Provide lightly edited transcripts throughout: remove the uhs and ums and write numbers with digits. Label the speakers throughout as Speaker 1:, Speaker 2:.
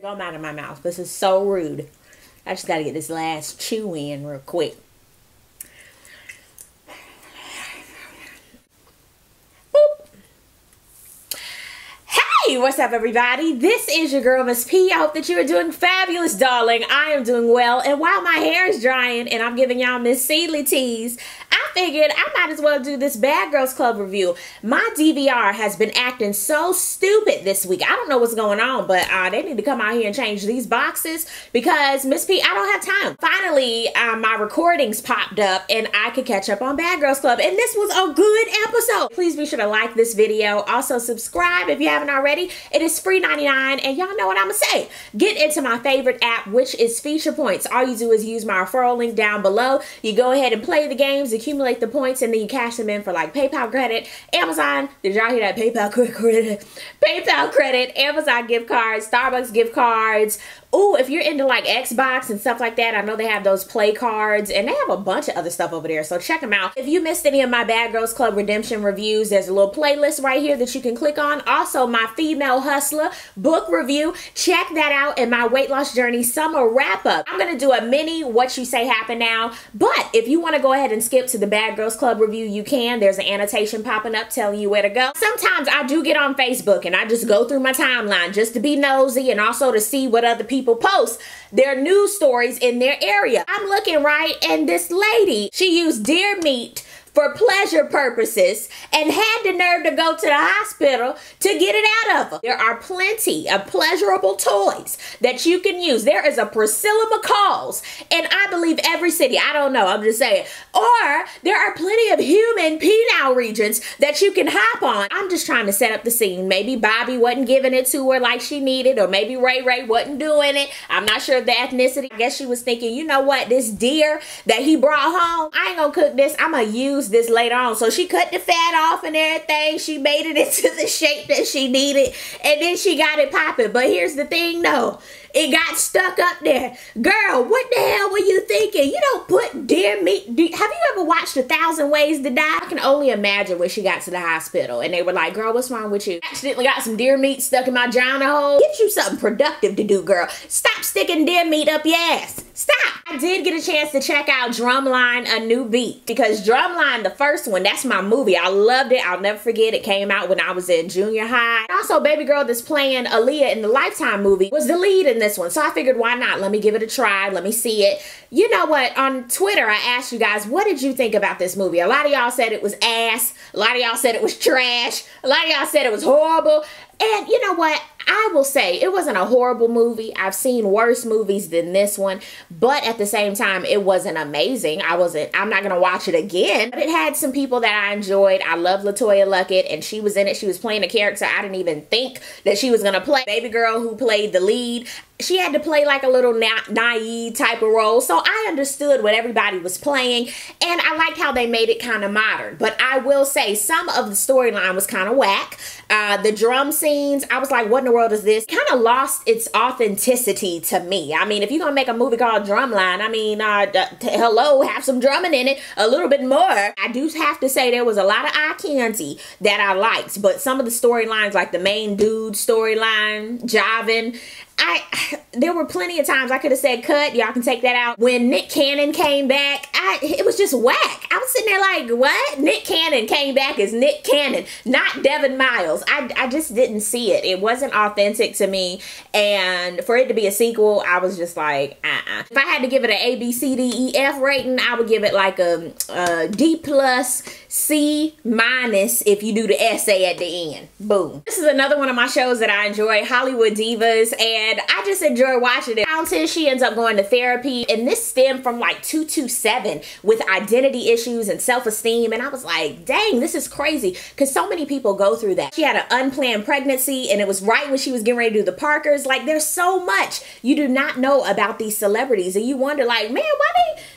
Speaker 1: I'm out of my mouth. This is so rude. I just got to get this last chew in real quick. Hey, what's up everybody? This is your girl Miss P. I hope that you are doing fabulous, darling. I am doing well, and while my hair is drying and I'm giving y'all Miss Seedly teas, I figured I might as well do this Bad Girls Club review. My DVR has been acting so stupid this week. I don't know what's going on, but they need to come out here and change these boxes because Miss P, I don't have time. Finally, my recordings popped up and I could catch up on Bad Girls Club, and this was a good episode. Please be sure to like this video. Also subscribe if you haven't already. It is free 99, and y'all know what I'm gonna say. Get into my favorite app, which is Feature Points. All you do is use my referral link down below. You go ahead and play the games, accumulate the points, and then you cash them in for like PayPal credit, Amazon. Did y'all hear that? PayPal credit. PayPal credit, Amazon gift cards, Starbucks gift cards. Ooh, if you're into like Xbox and stuff like that, I know they have those play cards, and they have a bunch of other stuff over there, so check them out. If you missed any of my Bad Girls Club redemption reviews, there's a little playlist right here that you can click on. Also, my Female Hustler book review, check that out, and my weight loss journey summer wrap-up. I'm gonna do a mini What You Say Happen Now, but if you want to go ahead and skip to the Bad Girls Club review, you can. There's an annotation popping up telling you where to go. Sometimes I do get on Facebook and I just go through my timeline just to be nosy and also to see what other people post their news stories in their area. I'm looking right, and this lady, she used deer meat for pleasure purposes and had the nerve to go to the hospital to get it out of her. There are plenty of pleasurable toys that you can use. There is a Priscilla McCall's in, I believe, every city. I don't know, I'm just saying. Or there are plenty of human penile regions that you can hop on. I'm just trying to set up the scene. Maybe Bobby wasn't giving it to her like she needed, or maybe Ray Ray wasn't doing it. I'm not sure of the ethnicity. I guess she was thinking, you know what, this deer that he brought home, I ain't gonna cook this, I'm gonna use this later on. So she cut the fat off and everything. She made it into the shape that she needed, and then she got it popping. But here's the thing though, it got stuck up there. Girl, what the hell were you thinking? You don't put deer meat. Have you ever watched 1,000 Ways to Die? I can only imagine when she got to the hospital and they were like, girl, what's wrong with you? Accidentally got some deer meat stuck in my vagina hole. Get you something productive to do, girl. Stop sticking deer meat up your ass. Stop. I did get a chance to check out Drumline: A New Beat, because Drumline, the first one, that's my movie. I loved it. I'll never forget. It came out when I was in junior high. Also, baby girl that's playing Aaliyah in the Lifetime movie was the lead in this one. So I figured, why not? Let me give it a try. Let me see it. You know what? On Twitter, I asked you guys, what did you think about this movie? A lot of y'all said it was ass. A lot of y'all said it was trash. A lot of y'all said it was horrible. And you know what? I will say it wasn't a horrible movie. I've seen worse movies than this one, but at the same time, it wasn't amazing. I'm not gonna watch it again, but it had some people that I enjoyed. I love LaToya Luckett, and she was in it. She was playing a character I didn't even think that she was gonna play. Baby girl who played the lead, she had to play like a little naive type of role, so I understood what everybody was playing, and I liked how they made it kind of modern. But I will say some of the storyline was kind of whack. The drum scenes, I was like, what in the world is this? Kind of lost its authenticity to me. I mean, if you're gonna make a movie called Drumline, I mean, hello, have some drumming in it a little bit more. I do have to say there was a lot of eye candy that I liked, but some of the storylines, like the main dude storyline, jiving, there were plenty of times I could have said cut. Y'all can take that out. When Nick Cannon came back, it was just whack. I was sitting there like, what? Nick Cannon came back as Nick Cannon, not Devin Miles. I just didn't see it. It wasn't authentic to me. And for it to be a sequel, I was just like, If I had to give it an A, B, C, D, E, F rating, I would give it like a D+, C- if you do the essay at the end. Boom. This is another one of my shows that I enjoy, Hollywood Divas, and I just enjoy watching it. Countess, she ends up going to therapy, and this stemmed from like 227 with identity issues and self-esteem, and I was like, dang, this is crazy, because so many people go through that. She had an unplanned pregnancy, and it was right when she was getting ready to do the Parkers. Like, there's so much you do not know about these celebrities, and you wonder like, man,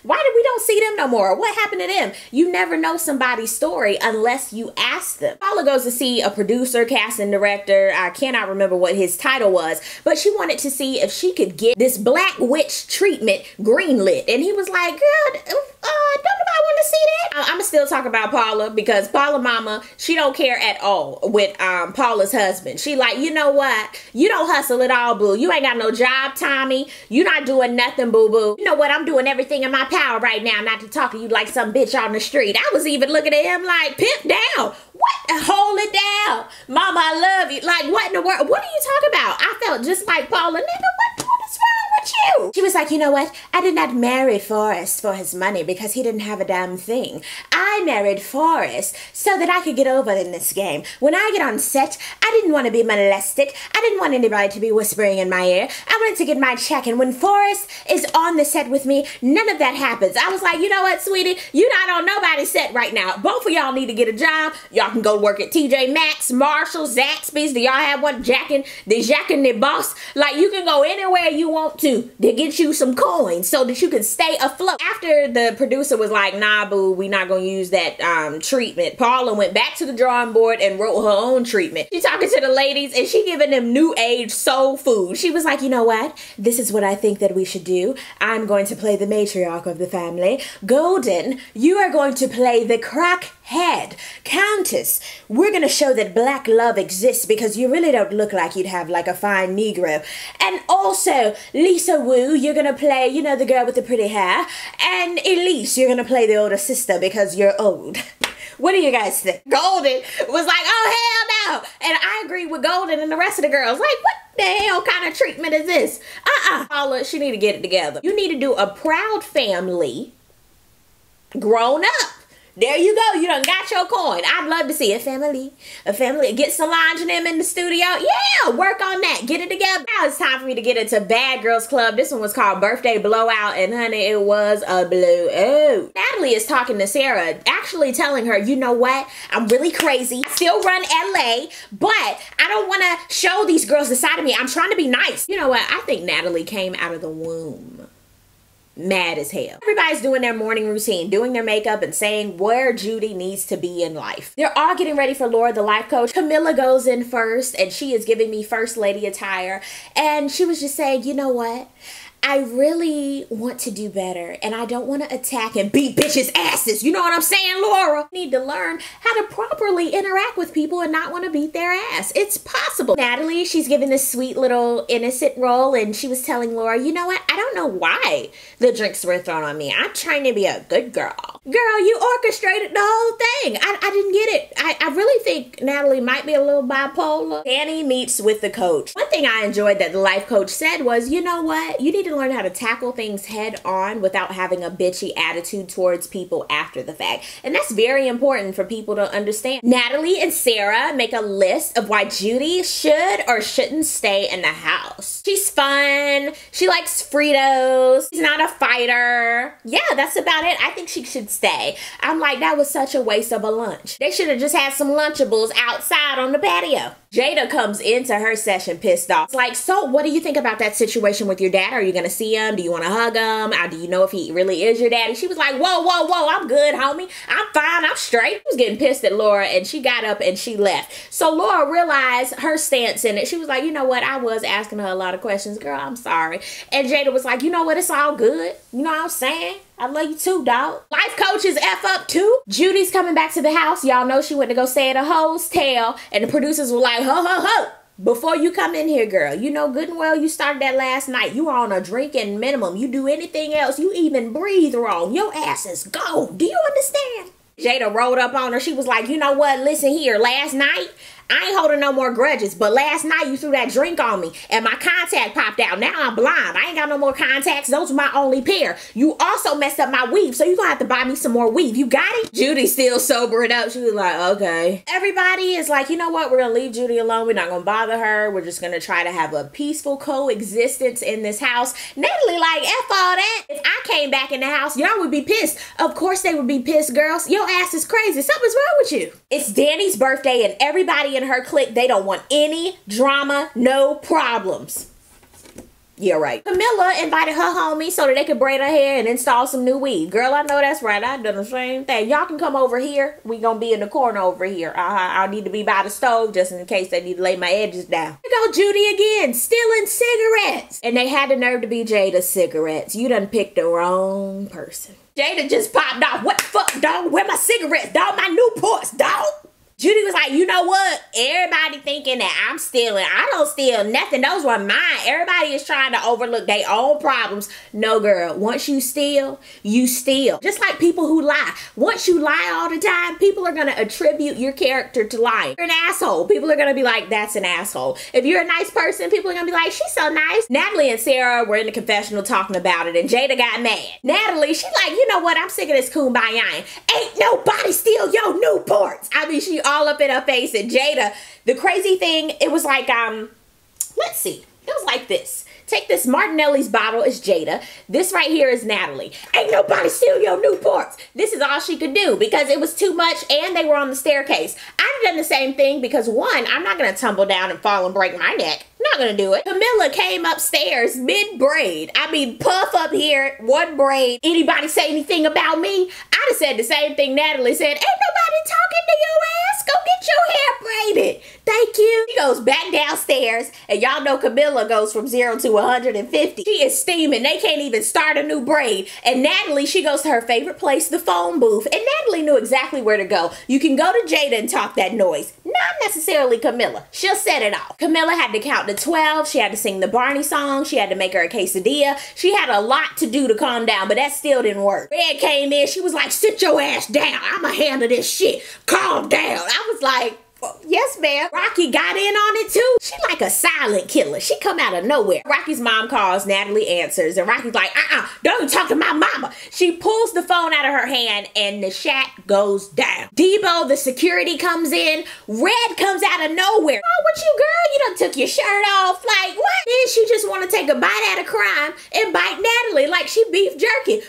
Speaker 1: why did we don't see them no more? What happened to them? You never know somebody's story unless you ask them. Paula goes to see a producer, casting director. I cannot remember what his title was, but she wanted to see if she could get this black witch treatment greenlit. And he was like, girl, don't nobody want want to see that? I'm still talking about Paula because Paula mama, she don't care at all with Paula's husband. She like, you know what? You don't hustle at all, boo. You ain't got no job, Tommy. You not doing nothing, boo-boo. You know what? I'm doing everything in my power right now not to talk to you like some bitch on the street. I was even looking at him like, pimp down. What? Hold it down. Mama, I love you. Like, what in the world? What are you talking about? I felt just like Paula. Nigga, what is wrong with you? She was like, you know what? I did not marry Forrest for his money because he didn't have a damn thing. I married Forrest so that I could get over in this game. When I get on set, I didn't want to be molested. I didn't want anybody to be whispering in my ear. I wanted to get my check. And when Forrest is on the set with me, none of that happens. I was like, you know what, sweetie? You're not on nobody's set right now. Both of y'all need to get a job. Y'all can go work at TJ Maxx, Marshalls, Zaxby's. Do y'all have one? Jack and the Boss? Like, you can go anywhere you want to get you some coins so that you can stay afloat. After the producer was like, nah, boo, we not gonna use that treatment, Paula went back to the drawing board and wrote her own treatment. She talking to the ladies and she giving them new age soul food. She was like, you know what? This is what I think that we should do. I'm going to play the matriarch of the family. Golden, you are going to play the crackhead. Countess, we're gonna show that black love exists because you really don't look like you'd have like a fine Negro. And also, Lisa Wu, you're gonna play, you know, the girl with the pretty hair. And Elise, you're gonna play the older sister because you're old. What do you guys think? Golden was like, oh, hell no. And I agree with Golden and the rest of the girls. Like, what the hell kind of treatment is this? Paula, she need to get it together. You need to do a Proud Family grown up. There you go. You done got your coin. I'd love to see a family. Get Solange and them in the studio. Yeah, work on that. Get it together. Now it's time for me to get into Bad Girls Club. This one was called Birthday Blowout, and honey, it was a blowout. Natalie is talking to Sarah, actually telling her, you know what? I'm really crazy. Still run LA, but I don't want to show these girls the side of me. I'm trying to be nice. You know what? I think Natalie came out of the womb mad as hell. Everybody's doing their morning routine, doing their makeup and saying where Judy needs to be in life. They're all getting ready for Laura, the life coach. Camilla goes in first and she is giving me first lady attire. And she was just saying, you know what? I really want to do better and I don't want to attack and beat bitches' asses. You know what I'm saying, Laura? You need to learn how to properly interact with people and not want to beat their ass. It's possible. Natalie, she's giving this sweet little innocent role and she was telling Laura, you know what? I don't know why the drinks were thrown on me. I'm trying to be a good girl. Girl, you orchestrated the whole thing. I didn't get it. I really think Natalie might be a little bipolar. Danny meets with the coach. One thing I enjoyed that the life coach said was, you know what? You need to learn how to tackle things head on without having a bitchy attitude towards people after the fact. And that's very important for people to understand. Natalie and Sarah make a list of why Judy should or shouldn't stay in the house. She's fun. She likes Fritos. She's not a fighter. Yeah, that's about it. I think she should stay. I'm like, that was such a waste of a lunch. They should have just had some Lunchables outside on the patio. Jada comes into her session pissed off. It's like, so what do you think about that situation with your dad? Are you gonna see him? Do you want to hug him? Do you know if he really is your daddy? She was like, whoa, whoa, whoa, I'm good, homie. I'm fine, I'm straight. She was getting pissed at Laura and she got up and she left. So Laura realized her stance in it. She was like, you know what? I was asking her a lot of questions. Girl, I'm sorry. And Jada was like, you know what? It's all good. You know what I'm saying? I love you too, dog. Life coach is F up too. Judy's coming back to the house. Y'all know she went to go stay at a hoe's tail. And the producers were like, ho, ho, ho. Before you come in here, girl, you know good and well you started that last night. You were on a drinking minimum. You do anything else, you even breathe wrong, your ass is gone. Do you understand? Jada rolled up on her. She was like, you know what? Listen here. Last night, I ain't holding no more grudges, but last night you threw that drink on me and my contact popped out. Now I'm blind. I ain't got no more contacts. Those were my only pair. You also messed up my weave, so you're gonna have to buy me some more weave. You got it? Judy's still sobering up. She was like, okay. Everybody is like, you know what? We're gonna leave Judy alone. We're not gonna bother her. We're just gonna try to have a peaceful coexistence in this house. Natalie like, F all that. If I came back in the house, y'all would be pissed. Of course they would be pissed, girls. Your ass is crazy. Something's wrong with you. It's Danny's birthday and everybody in her clique, they don't want any drama, no problems. Yeah, right. Camilla invited her homie so that they could braid her hair and install some new weave. Girl, I know that's right. I done the same thing. Y'all can come over here. We gonna be in the corner over here. I'll need to be by the stove just in case they need to lay my edges down. Here go Judy again, stealing cigarettes. And they had the nerve to be Jada's cigarettes. You done picked the wrong person. Jada just popped off. What the fuck, dog? Where my cigarettes, dog? My Newports, dog? Judy was like, you know what? Everybody thinking that I'm stealing. I don't steal nothing. Those were mine. Everybody is trying to overlook their own problems. No, girl. Once you steal, you steal. Just like people who lie. Once you lie all the time, people are going to attribute your character to lying. You're an asshole. People are going to be like, that's an asshole. If you're a nice person, people are going to be like, she's so nice. Natalie and Sarah were in the confessional talking about it, and Jada got mad. Natalie, she's like, you know what? I'm sick of this kumbaya. Ain't nobody steal your Newports. I mean, she all up in her face. And Jada, the crazy thing, it was like, let's see. It was like this. Take this Martinelli's bottle is Jada. This right here is Natalie. Ain't nobody steal your Newports. This is all she could do because it was too much and they were on the staircase. I'd have done the same thing because one, I'm not going to tumble down and fall and break my neck. Not going to do it. Camilla came upstairs mid-braid. I mean, puff up here, one braid. Anybody say anything about me? I'd have said the same thing Natalie said. Ain't nobody talking to your ass. Go get your hair braided. Thank you. She goes back downstairs, and y'all know Camilla goes from 0 to 150. She is steaming. They can't even start a new braid. And Natalie, she goes to her favorite place, the phone booth. And Natalie knew exactly where to go. You can go to Jada and talk that noise. Not necessarily Camilla. She'll set it off. Camilla had to count to 12. She had to sing the Barney song. She had to make her a quesadilla. She had a lot to do to calm down, but that still didn't work. Red came in. She was like, sit your ass down. I'ma handle this shit. Calm down. I was like, yes, ma'am. Rocky got in on it too. She like a silent killer. She come out of nowhere. Rocky's mom calls, Natalie answers, and Rocky's like, don't talk to my mama. She pulls the phone out of her hand and the shack goes down. Debo, the security, comes in. Red comes out of nowhere. Oh, what you, girl? You done took your shirt off. Like, what? Then she just want to take a bite out of crime and bite Natalie like she beef jerky.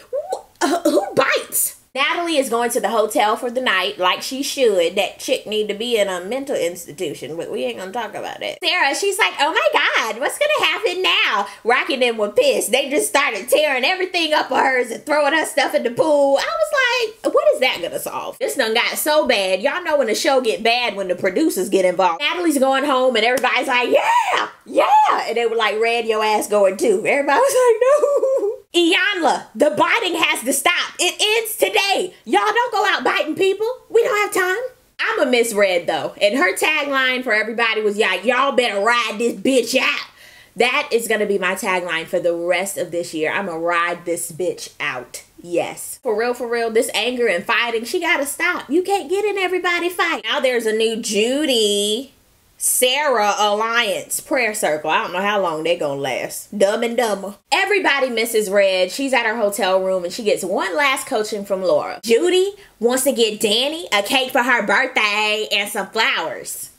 Speaker 1: Who bites? Natalie is going to the hotel for the night like she should. That chick need to be in a mental institution, but we ain't gonna talk about that. Sarah, she's like, oh my God, what's gonna happen now? Rocky and them were pissed. They just started tearing everything up of hers and throwing her stuff in the pool. I was like, what is that gonna solve? This done got so bad. Y'all know when the show get bad when the producers get involved. Natalie's going home and everybody's like, yeah, yeah. And they were like, Red, your ass going too. Everybody was like, no. Iyanla, the biting has to stop. It ends today. Y'all don't go out biting people. We don't have time. I'm a Miss Red though. And her tagline for everybody was, yeah, y'all better ride this bitch out. That is going to be my tagline for the rest of this year. I'm going to ride this bitch out. Yes. For real, this anger and fighting, she got to stop. You can't get in everybody fight. Now there's a new Judy Sarah alliance prayer circle. I don't know how long they're gonna last. Dumb and Dumber. Everybody misses Red. She's at her hotel room and she gets one last coaching from Laura. Judy wants to get Danny a cake for her birthday and some flowers.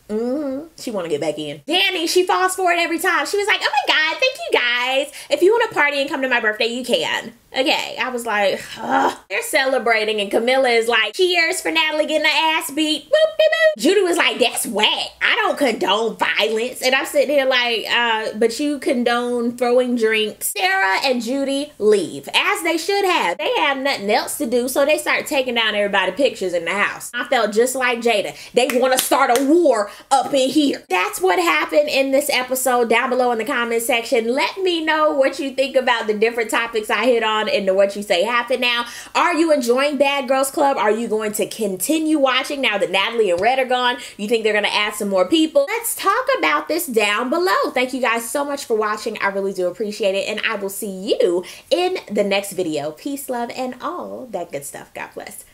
Speaker 1: She want to get back in. Danny, she falls for it every time. She was like, oh my God, thank you guys. If you want to party and come to my birthday, you can. Okay, I was like, ugh. They're celebrating and Camilla is like, cheers for Natalie getting her ass beat. Boop, boop, boop. Judy was like, that's whack. I don't condone violence. And I'm sitting here like, but you condone throwing drinks. Sarah and Judy leave, as they should have. They have nothing else to do, so they start taking down everybody's pictures in the house. I felt just like Jada. They want to start a war up in here. That's what happened in this episode. Down below in the comment section, let me know what you think about the different topics I hit on into What You Say Happened Now. Are you enjoying Bad Girls Club? Are you going to continue watching now that Natalie and Red are gone? You think they're going to add some more people? Let's talk about this down below. Thank you guys so much for watching. I really do appreciate it, and I will see you in the next video. Peace, love, and all that good stuff. God bless.